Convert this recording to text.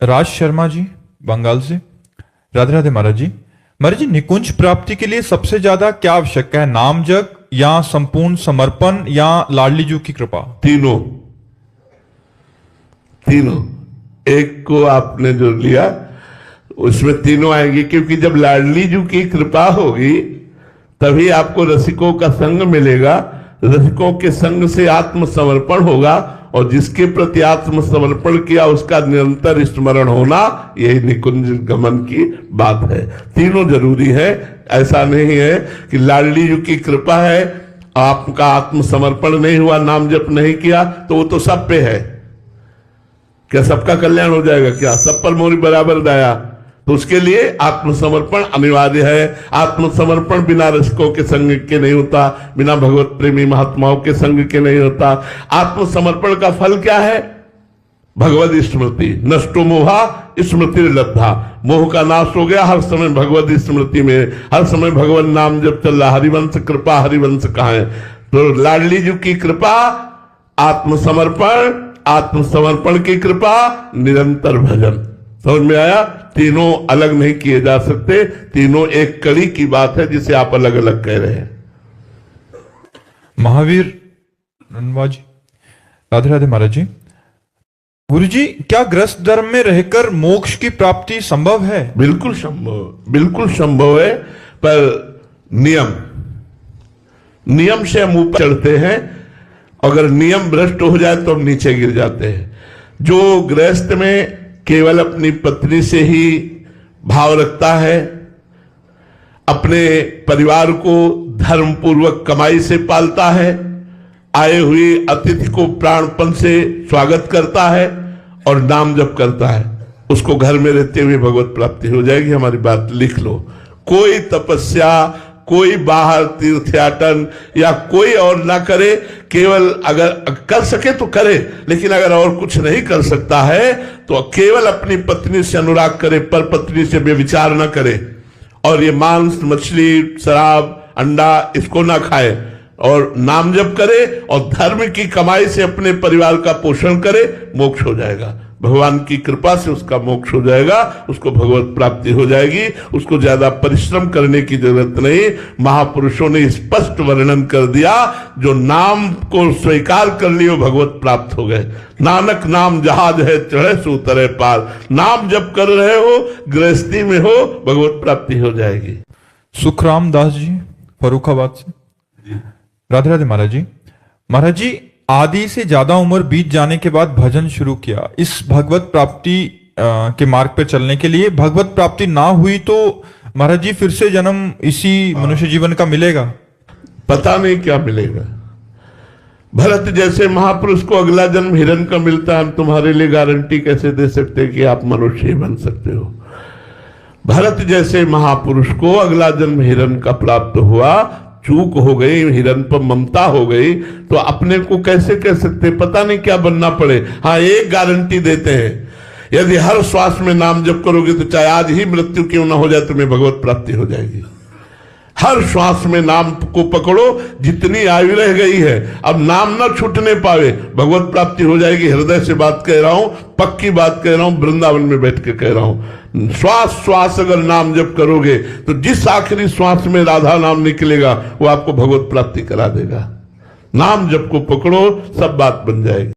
राज शर्मा जी बंगाल से। राधे राधे महाराज जी। महाराज जी, निकुंज प्राप्ति के लिए सबसे ज्यादा क्या आवश्यक है? नाम जप या संपूर्ण समर्पण या लाडली जी की कृपा? तीनों तीनों। एक को आपने जो लिया उसमें तीनों आएंगे, क्योंकि जब लाडली जी की कृपा होगी तभी आपको रसिकों का संग मिलेगा। रसिकों के संग से आत्मसमर्पण होगा, और जिसके प्रति आत्मसमर्पण किया उसका निरंतर स्मरण होना, यही निकुंज गमन की बात है। तीनों जरूरी है। ऐसा नहीं है कि लाडली जी की कृपा है, आपका आत्मसमर्पण नहीं हुआ, नाम जप नहीं किया, तो वो तो सब पे है। क्या सबका कल्याण हो जाएगा? क्या सब पर मोरी बराबर दया? तो उसके लिए आत्मसमर्पण अनिवार्य है। आत्मसमर्पण बिना रसिकों के संग के नहीं होता, बिना भगवत प्रेमी महात्माओं के संग के नहीं होता। आत्मसमर्पण का फल क्या है? भगवद स्मृति। नष्टो मोहा स्मृति लब्धा। मोह का नाश हो गया, हर समय भगवद स्मृति में, हर समय भगवान नाम जब चल रहा। हरिवंश कृपा, हरिवंश कहाँ है? तो लाडली जी की कृपा, आत्मसमर्पण, आत्मसमर्पण की कृपा, निरंतर भजन। समझ में आया? तीनों अलग नहीं किए जा सकते, तीनों एक कड़ी की बात है जिसे आप अलग अलग कह रहे हैं। महावीर रनवा जी। राधे राधे महाराज जी। गुरु जी, क्या ग्रस्त धर्म में रहकर मोक्ष की प्राप्ति संभव है? बिल्कुल संभव, बिल्कुल संभव है, पर नियम से हम ऊपर चढ़ते हैं। अगर नियम भ्रष्ट हो जाए तो हम नीचे गिर जाते हैं। जो गृहस्थ में केवल अपनी पत्नी से ही भाव रखता है, अपने परिवार को धर्म पूर्वक कमाई से पालता है, आए हुए अतिथि को प्राणपण से स्वागत करता है और नाम जप करता है, उसको घर में रहते हुए भगवत प्राप्ति हो जाएगी। हमारी बात लिख लो। कोई तपस्या, कोई बाहर तीर्थयाटन या कोई और ना करे, केवल अगर कर सके तो करे, लेकिन अगर और कुछ नहीं कर सकता है तो केवल अपनी पत्नी से अनुराग करे, पर पत्नी से व्यभिचार न करे, और ये मांस, मछली, शराब, अंडा इसको ना खाए, और नाम जप करे और धर्म की कमाई से अपने परिवार का पोषण करे, मोक्ष हो जाएगा। भगवान की कृपा से उसका मोक्ष हो जाएगा, उसको भगवत प्राप्ति हो जाएगी। उसको ज्यादा परिश्रम करने की जरूरत नहीं। महापुरुषों ने स्पष्ट वर्णन कर दिया, जो नाम को स्वीकार कर लियो भगवत प्राप्त हो गए। नानक नाम जहाज है, चढ़े सो उतरे पार। नाम जब कर रहे हो, गृहस्थी में हो, भगवत प्राप्ति हो जाएगी। सुखराम दास जी फरुखाबाद से। राधे राधे महाराज जी। महाराज जी, आदि से ज्यादा उम्र बीत जाने के बाद भजन शुरू किया। इस भगवत प्राप्ति के मार्ग पर चलने के लिए भगवत प्राप्ति ना हुई तो महाराज जी फिर से जन्म इसी मनुष्य जीवन का मिलेगा? पता नहीं क्या मिलेगा। भरत जैसे महापुरुष को अगला जन्म हिरण का मिलता है, हम तुम्हारे लिए गारंटी कैसे दे सकते हैं कि आप मनुष्य ही बन सकते हो? भरत जैसे महापुरुष को अगला जन्म हिरण का प्राप्त हुआ, चूक हो गई, हिरण पर ममता हो गई, तो अपने को कैसे कह सकते? पता नहीं क्या बनना पड़े। हाँ, एक गारंटी देते हैं, यदि हर श्वास में नाम जप करोगे तो चाहे आज ही मृत्यु क्यों ना हो जाए, तुम्हें भगवत प्राप्ति हो जाएगी। हर श्वास में नाम को पकड़ो, जितनी आयु रह गई है, अब नाम ना छूटने पावे, भगवत प्राप्ति हो जाएगी। हृदय से बात कह रहा हूं, पक्की बात कह रहा हूं, वृंदावन में बैठ के कह रहा हूं। श्वास श्वास अगर नाम जप करोगे तो जिस आखिरी श्वास में राधा नाम निकलेगा वो आपको भगवत प्राप्ति करा देगा। नाम जप को पकड़ो, सब बात बन जाएगी।